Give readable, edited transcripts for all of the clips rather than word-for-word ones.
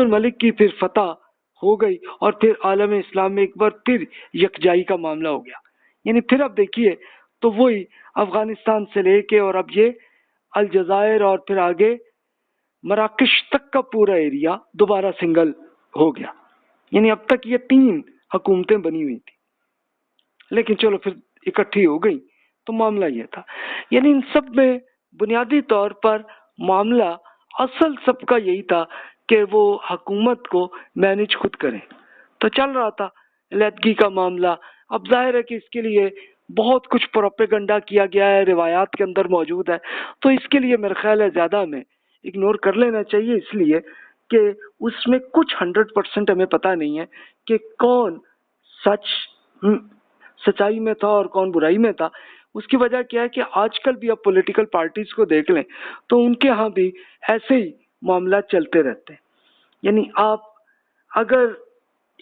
الملک کی پھر فتح ہو گئی اور پھر عالم اسلام میں ایک بار پھر یکجائی کا معاملہ ہو گیا. یعنی پھر اب دیکھیے تو وہی افغانستان سے لے کے اور اب یہ الجزائر اور پھر آگے مراکش تک کا پورا ایریا دوبارہ سنگل ہو گیا. یعنی اب تک یہ 3 حکومتیں بنی ہوئی تھی، لیکن چلو پھر اکٹھی ہو گئی. تو معاملہ یہ تھا. یعنی ان سب میں بنیادی طور پر معاملہ اصل سب کا یہی تھا کہ وہ حکومت کو مینج خود کریں. تو چل رہا تھا علیحدگی کا معاملہ. اب ظاہر ہے کہ اس کے لیے بہت کچھ پروپیگنڈا کیا گیا ہے، روایات کے اندر موجود ہے. تو اس کے لیے میرا خیال ہے زیادہ ہمیں اگنور کر لینا چاہیے، اس لیے کہ اس میں کچھ 100% ہمیں پتہ نہیں ہے کہ کون سچائی میں تھا اور کون برائی میں تھا. اس کی وجہ کیا ہے کہ آج کل بھی آپ پولیٹیکل پارٹیز کو دیکھ لیں تو ان کے ہاں بھی ایسے ہی معاملات چلتے رہتے ہیں. یعنی آپ اگر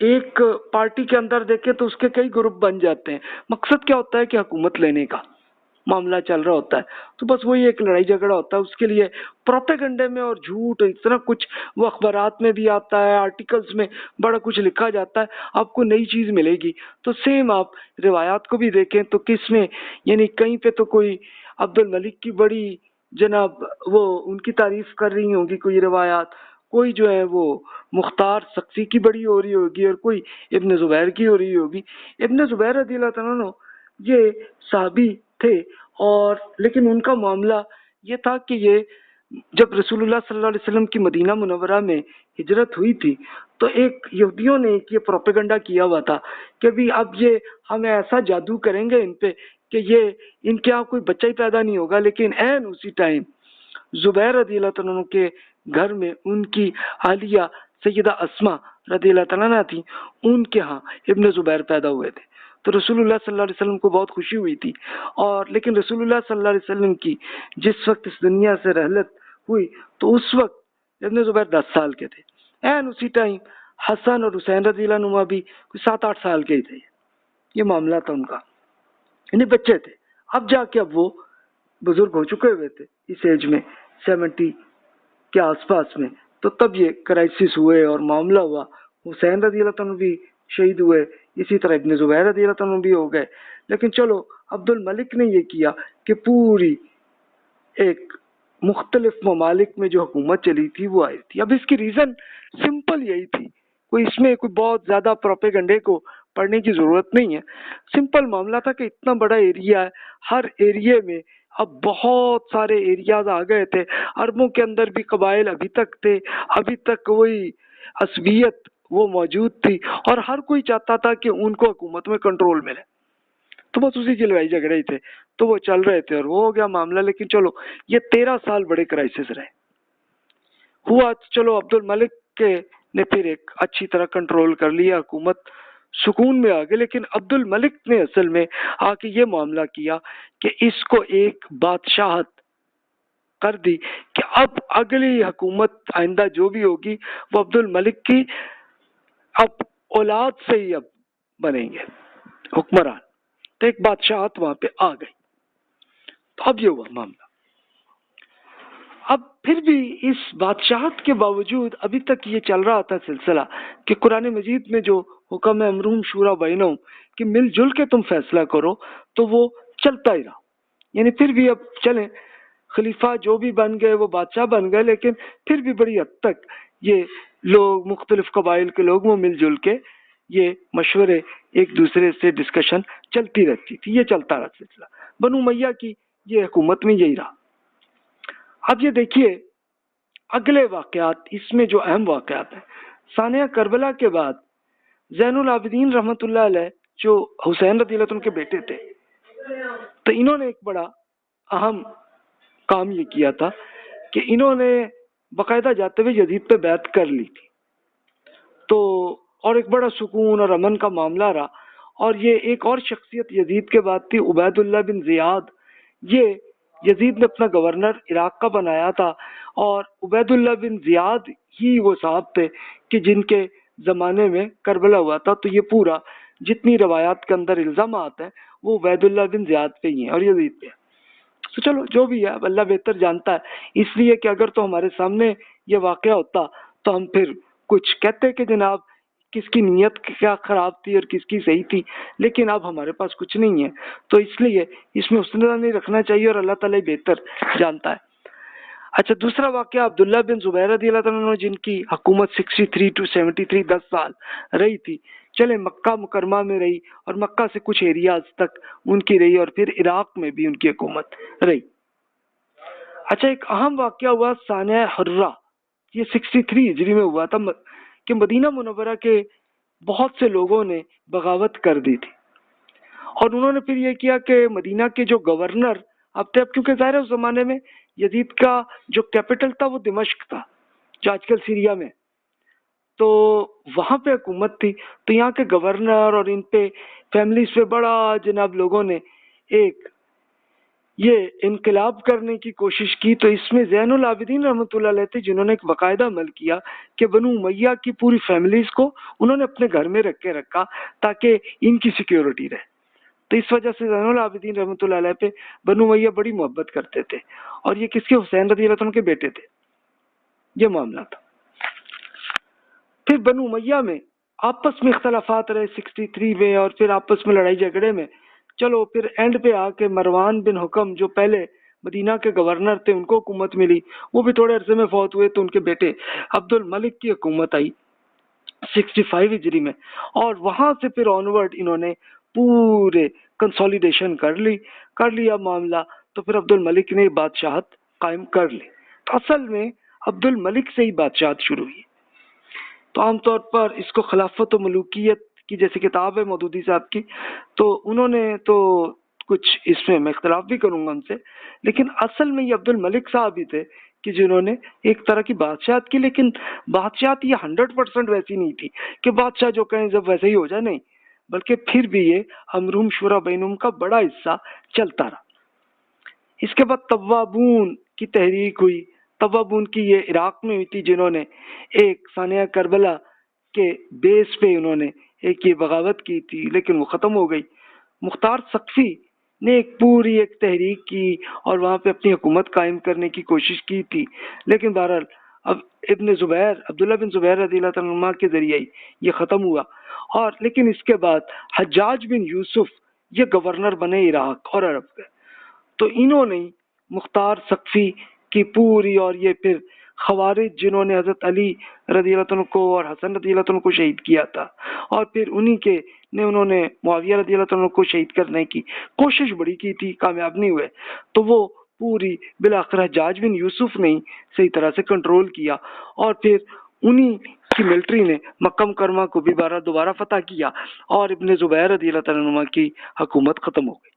ایک پارٹی کے اندر دیکھیں تو اس کے کئی گروپ بن جاتے ہیں. مقصد کیا ہوتا ہے کہ حکومت لینے کا معاملہ چل رہا ہوتا ہے. تو بس وہی ایک لڑائی جھگڑا ہوتا ہے. اس کے لیے پروپیگنڈے میں اور جھوٹ اتنا کچھ وہ اخبارات میں بھی آتا ہے، آرٹیکلز میں بڑا کچھ لکھا جاتا ہے، آپ کو نئی چیز ملے گی. تو سیم آپ روایات کو بھی دیکھیں تو کس میں یعنی کہیں پہ تو کوئی عبد الملک کی بڑی جناب وہ ان کی تعریف کر رہی ہوں گی کوئی روایات، کوئی جو ہے وہ مختار سقفی کی بڑی ہو رہی ہوگی اور کوئی ابن زبیر کی ہو رہی ہوگی. ابن زبیر رضی اللہ تعالیٰ عنہ یہ صحابی تھے، اور لیکن ان کا معاملہ یہ تھا کہ یہ جب رسول اللہ صلی اللہ علیہ وسلم کی مدینہ منورہ میں ہجرت ہوئی تھی تو ایک یہودیوں نے یہ پروپیگنڈا کیا ہوا تھا کہ بھی اب یہ ہم ایسا جادو کریں گے ان پہ کہ یہ ان کے یہاں کوئی بچہ ہی پیدا نہیں ہوگا. لیکن عین اسی ٹائم زبیر رضی اللہ تعالیٰ عنہ کے گھر میں ان کی اہلیہ سیدہ اسما رضی اللہ تعالیٰ عنہ تھی، ان کے ہاں ابن زبیر پیدا ہوئے تھے. تو رسول اللہ صلی اللہ علیہ وسلم کو بہت خوشی ہوئی تھی. اور لیکن رسول اللہ صلی اللہ علیہ وسلم کی جس وقت اس دنیا سے رحلت ہوئی تو اس وقت ابن زبیر 10 سال کے تھے. این اسی ٹائم حسن اور حسین رضی اللہ عنہ بھی 7-8 سال کے ہی تھے. یہ معاملہ تھا ان کا، یعنی بچے تھے. اب جا کے اب وہ بزرگ ہو چکے ہوئے تھے اس ایج میں 70 کے آس پاس میں. تو تب یہ کرائسس ہوئے اور معاملہ ہوا. حسین رضی اللہ عنہ بھی شہید ہوئے، اسی طرح ابن زبیر رضی اللہ عنہ بھی ہو گئے. لیکن چلو عبد الملک نے یہ کیا کہ پوری ایک مختلف ممالک میں جو حکومت چلی تھی وہ آئی تھی. اب اس کی ریزن سمپل یہی تھی، کوئی اس میں کوئی بہت زیادہ پروپیگنڈے کو پڑھنے کی ضرورت نہیں ہے. سمپل معاملہ تھا کہ اتنا بڑا ایریا ہے، ہر ایریے میں اب بہت سارے ایریاز آ گئے تھے. عربوں کے اندر بھی قبائل ابھی تک تھے، ابھی تک وہی عصبیت وہ موجود تھی، اور ہر کوئی چاہتا تھا کہ ان کو حکومت میں کنٹرول ملے. تو بس اسی کی لڑائی جھگڑے ہی تھے، تو وہ چل رہے تھے اور وہ ہو گیا معاملہ. لیکن چلو یہ 13 سال بڑے کرائسس رہے. ہوا چلو عبد الملک کے نے پھر ایک اچھی طرح کنٹرول کر لیا، حکومت سکون میں آ گئے. لیکن عبد الملک نے اصل میں آ کے یہ معاملہ کیا کہ اس کو ایک بادشاہت کر دی کہ اب اگلی حکومت آئندہ جو بھی ہوگی وہ عبد الملک کی اب اولاد سے ہی اب بنیں گے حکمران. تو ایک بادشاہت وہاں پہ آ گئی. تو اب یہ ہوا معاملہ. اب پھر بھی اس بادشاہت کے باوجود ابھی تک یہ چل رہا تھا سلسلہ کہ قرآن مجید میں جو حکم ہے امرہم شورا بینہم کہ مل جل کے تم فیصلہ کرو، تو وہ چلتا ہی رہا. یعنی پھر بھی اب چلیں خلیفہ جو بھی بن گئے وہ بادشاہ بن گئے، لیکن پھر بھی بڑی حد تک یہ لوگ مختلف قبائل کے لوگ وہ مل جل کے یہ مشورے ایک دوسرے سے ڈسکشن چلتی رہتی تھی. یہ چلتا رہا سلسلہ. بنو امیہ کی یہ حکومت میں یہی رہا. اب یہ دیکھیے اگلے واقعات، اس میں جو اہم واقعات ہیں ثانیہ کربلا کے بعد زین العابدین رحمۃ اللہ علیہ جو حسین رضی اللہ عنہ کے بیٹے تھے، تو انہوں نے ایک بڑا اہم کام یہ کیا تھا کہ انہوں نے باقاعدہ جاتے ہوئے یزید پہ بیعت کر لی تھی. تو اور ایک بڑا سکون اور امن کا معاملہ رہا. اور یہ ایک اور شخصیت یزید کے بعد تھی عبید اللہ بن زیاد. یہ یزید نے اپنا گورنر عراق کا بنایا تھا، اور عبید اللہ بن زیاد ہی وہ صاحب تھے کہ جن کے زمانے میں کربلا ہوا تھا. تو یہ پورا جتنی روایات کے اندر الزامات ہیں وہ عبید اللہ بن زیاد پہ ہی ہیں اور یزید پہ. تو چلو جو بھی ہے اللہ بہتر جانتا ہے. اس لیے کہ اگر تو ہمارے سامنے یہ واقعہ ہوتا تو ہم پھر کچھ کہتے کہ جناب کس کی نیت کیا خراب تھی اور کس کی صحیح تھی، لیکن اب ہمارے پاس کچھ نہیں ہے، تو اس لیے اس میں حسن نہیں رکھنا چاہیے اور اللہ تعالیٰ بہتر جانتا ہے۔ اچھا، دوسرا واقعہ عبداللہ بن زبیر رضی اللہ تعالیٰ عنہ، جن کی حکومت 63 to 73 10 سال رہی تھی، چلے مکہ مکرمہ میں رہی اور مکہ سے کچھ ایریاز تک ان کی رہی اور پھر عراق میں بھی ان کی حکومت رہی۔ اچھا، ایک اہم واقعہ ہوا سانیہ حرہ، یہ 63 ہجری میں ہوا تھا کہ مدینہ منورہ کے بہت سے لوگوں نے بغاوت کر دی تھی، اور انہوں نے پھر یہ کیا کہ مدینہ کے جو گورنر اب تھے، کیونکہ ظاہر ہے اس زمانے میں یزید کا جو کیپٹل تھا وہ دمشق تھا جو آج کل سیریا میں، تو وہاں پہ حکومت تھی، تو یہاں کے گورنر اور ان پہ فیملیز پہ بڑا جناب لوگوں نے ایک یہ انقلاب کرنے کی کوشش کی۔ تو اس میں زین العابدین رحمۃ اللہ علیہ تھے، جنہوں نے ایک باقاعدہ عمل کیا کہ بنو امیہ کی پوری فیملیز کو انہوں نے اپنے گھر میں رکھ کے رکھا تاکہ ان کی سیکیورٹی رہے۔ تو اس وجہ سے زین العابدین رحمۃ اللہ علیہ پہ بنو امیہ بڑی محبت کرتے تھے، اور یہ کس کے؟ حسین رضی اللہ عنہ کے بیٹے تھے، یہ معاملہ تھا۔ پھر بنو امیہ میں آپس میں اختلافات رہے 63 میں، اور پھر آپس میں لڑائی جھگڑے میں چلو پھر اینڈ پہ آ کے مروان بن حکم جو پہلے مدینہ کے گورنر تھے ان کو حکومت ملی، وہ بھی تھوڑے عرصے میں فوت ہوئے، تو ان کے بیٹے عبد الملک کی حکومت آئی 65 ہجری میں، اور وہاں سے پھر آنورڈ انہوں نے پورے کنسولیڈیشن کر لیا معاملہ، تو پھر عبد الملک نے بادشاہت قائم کر لی۔ تو اصل میں عبد الملک سے ہی بادشاہت شروع ہوئی۔ تو عام طور پر اس کو خلافت و ملوکیت کی جیسی کتاب ہے مودودی صاحب کی، تو انہوں نے تو کچھ اس میں اختلاف بھی کروں گا ان سے، لیکن اصل میں یہ عبد الملک صاحب ہی تھے کہ جنہوں نے ایک طرح کی بادشاہت کی، لیکن بادشاہت یہ 100% ویسی نہیں تھی کہ بادشاہ جو کہیں جب ویسے ہی ہو جائے، نہیں، بلکہ پھر بھی یہ امرہم شورا بینہم کا بڑا حصہ چلتا رہا۔ اس کے بعد توابون کی تحریک ہوئی، توابون کی یہ عراق میں ہوئی تھی، جنہوں نے ایک ثانیہ کربلا کے بیس پہ انہوں نے ایک یہ بغاوت کی تھی، لیکن وہ ختم ہو گئی۔ مختار ثقفی نے ایک پوری ایک تحریک کی اور وہاں پہ اپنی حکومت قائم کرنے کی کوشش کی تھی، لیکن بہرحال اب ابن زبیر عبداللہ بن زبیر رضی اللہ عنہ کے ذریعے یہ ختم ہوا۔ اور لیکن اس کے بعد حجاج بن یوسف یہ گورنر بنے عراق اور عرب کے، تو انہوں نے مختار ثقفی کی پوری، اور یہ پھر خوارج جنہوں نے حضرت علی رضی اللہ عنہ کو اور حسن رضی اللہ عنہ کو شہید کیا تھا، اور پھر انہوں نے معاویہ رضی اللہ عنہ کو شہید کرنے کی کوشش بڑی کی تھی، کامیاب نہیں ہوئے، تو وہ پوری بالآخر حجاج بن یوسف نے صحیح طرح سے کنٹرول کیا، اور پھر انہی کی ملٹری نے مکہ مکرمہ کو بھی دوبارہ فتح کیا، اور ابن زبیر رضی اللہ عنہ کی حکومت ختم ہو گئی۔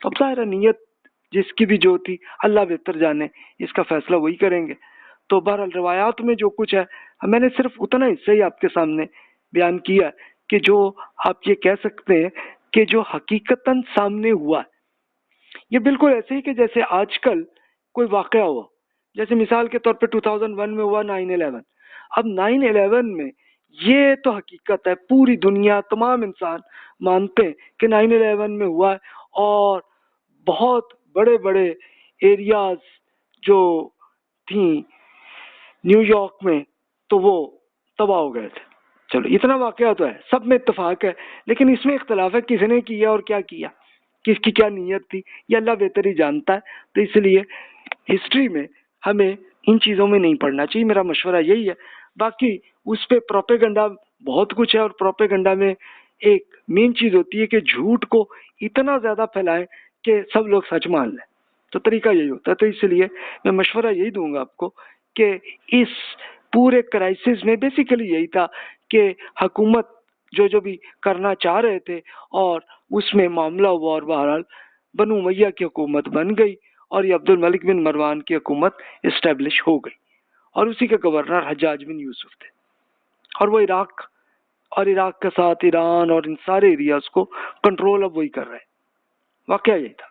اب ظاہر نیت جس کی بھی جو تھی اللہ بہتر جانے، اس کا فیصلہ وہی کریں گے۔ تو بہرحال روایات میں جو کچھ ہے میں نے صرف اتنا حصہ ہی آپ کے سامنے بیان کیا کہ جو آپ یہ کہہ سکتے ہیں کہ جو حقیقتاً سامنے ہوا ہے، یہ بالکل ایسے ہی کہ جیسے آج کل کوئی واقعہ ہوا، جیسے مثال کے طور پہ 2001 میں ہوا 9/11۔ اب 9/11 میں یہ تو حقیقت ہے، پوری دنیا تمام انسان مانتے ہیں کہ 9/11 میں ہوا ہے، اور بہت بڑے بڑے ایریاز جو تھیں نیو یارک میں تو وہ تباہ ہو گئے تھے۔ چلو اتنا واقعہ تو ہے، سب میں اتفاق ہے، لیکن اس میں اختلاف ہے کس نے کیا اور کیا کیا، کس کی کیا نیت تھی، یہ اللہ بہتر ہی جانتا ہے۔ تو اس لیے ہسٹری میں ہمیں ان چیزوں میں نہیں پڑھنا چاہیے، میرا مشورہ یہی ہے۔ باقی اس پہ پروپیگنڈا بہت کچھ ہے، اور پروپیگنڈا میں ایک مین چیز ہوتی ہے کہ جھوٹ کو اتنا زیادہ پھیلائیں کہ سب لوگ سچ مان لیں، تو طریقہ یہی ہوتا ہے۔ تو اس لیے میں مشورہ یہی دوں گا آپ کو کہ اس پورے کرائسس میں بیسیکلی یہی تھا کہ حکومت جو بھی کرنا چاہ رہے تھے، اور اس میں معاملہ ہوا، اور بہرحال بنو امیہ کی حکومت بن گئی، اور یہ عبد الملک بن مروان کی حکومت اسٹیبلش ہو گئی، اور اسی کے گورنر حجاج بن یوسف تھے، اور وہ عراق کے ساتھ ایران اور ان سارے ایریاز کو کنٹرول اب وہی کر رہے ہیں۔ واقعہ یہی تھا۔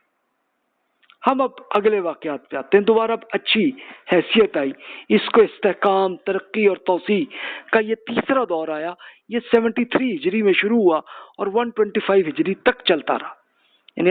ہم اب اگلے واقعات پہ آتے ہیں۔ دوبارہ اب اچھی حیثیت آئی، اس کو استحکام، ترقی اور توسیع کا یہ تیسرا دور آیا۔ یہ 73 ہجری میں شروع ہوا اور 125 ہجری تک چلتا رہا۔